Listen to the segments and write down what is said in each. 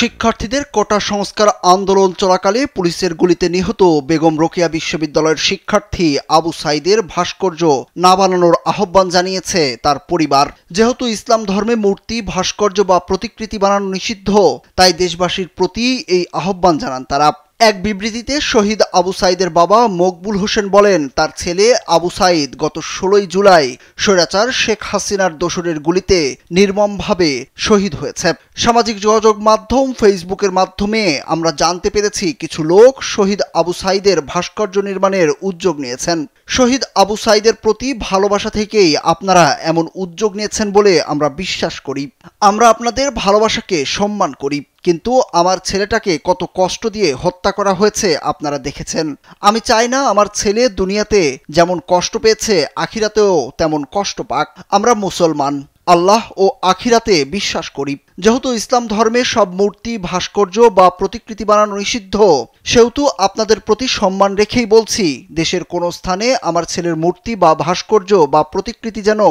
শিক্ষার্থীদের কোটা সংস্কার আন্দোলন চলাকালে পুলিশের গুলিতে নিহত বেগম রোকেয়া বিশ্ববিদ্যালয়ের শিক্ষার্থী আবু সাঈদের ভাস্কর্য না বানানোর আহ্বান জানিয়েছে তার পরিবার। যেহেতু ইসলাম ধর্মে মূর্তি, ভাস্কর্য বা প্রতিকৃতি বানানো নিষিদ্ধ, তাই দেশবাসীর প্রতি এই আহ্বান জানান তারা। এক বিবৃতিতে শহীদ আবু সাঈদের বাবা মকবুল হোসেন বলেন, তার ছেলে আবু সাঈদ গত 16 জুলাই স্বৈরাচার শেখ হাসিনার দোসরের গুলিতে নির্মমভাবে শহীদ হয়েছে। সামাজিক যোগাযোগ মাধ্যম ফেসবুকের মাধ্যমে আমরা জানতে পেরেছি কিছু লোক শহীদ আবু সাঈদের ভাস্কর্য নির্মাণের উদ্যোগ নিয়েছেন। শহীদ আবু সাঈদের প্রতি ভালোবাসা থেকেই আপনারা এমন উদ্যোগ নিয়েছেন বলে আমরা বিশ্বাস করি। আমরা আপনাদের ভালোবাসাকে সম্মান করি, কিন্তু আমার ছেলেটাকে কত কষ্ট দিয়ে হত্যা করা হয়েছে আপনারা দেখেছেন। আমি চাই না আমার ছেলে দুনিয়াতে যেমন কষ্ট পেয়েছে আখিরাতেও তেমন কষ্ট পাক। আমরা মুসলমান, আল্লাহ ও আখিরাতে বিশ্বাস করি। যেহেতু ইসলাম ধর্মে সব মূর্তি, ভাস্কর্য বা প্রতিকৃতি বানানো নিষিদ্ধ, সেহেতু আপনাদের প্রতি সম্মান রেখেই বলছি, দেশের কোনো স্থানে আমার ছেলের মূর্তি বা ভাস্কর্য বা প্রতিকৃতি যেন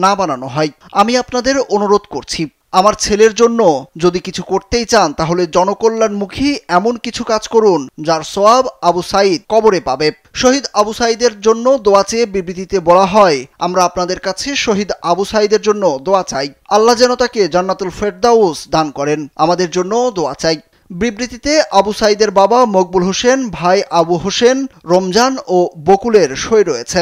না বানানো হয়। আমি আপনাদের অনুরোধ করছি, আমার ছেলের জন্য যদি কিছু করতেই চান তাহলে জনকল্যাণমুখী এমন কিছু কাজ করুন যার সওয়াব আবু সাঈদ কবরে পাবে। শহীদ আবু সাঈদের জন্য দোয়া চেয়ে বিবৃতিতে বলা হয়, আমরা আপনাদের কাছে শহীদ আবু সাঈদের জন্য দোয়া চাই। আল্লাহ যেন তাকে জান্নাতুল ফেরদাউস দান করেন। আমাদের জন্য দোয়া চাই। বিবৃতিতে আবু সাঈদের বাবা মকবুল হোসেন, ভাই আবু হোসেন, রমজান ও বকুলের সই রয়েছে।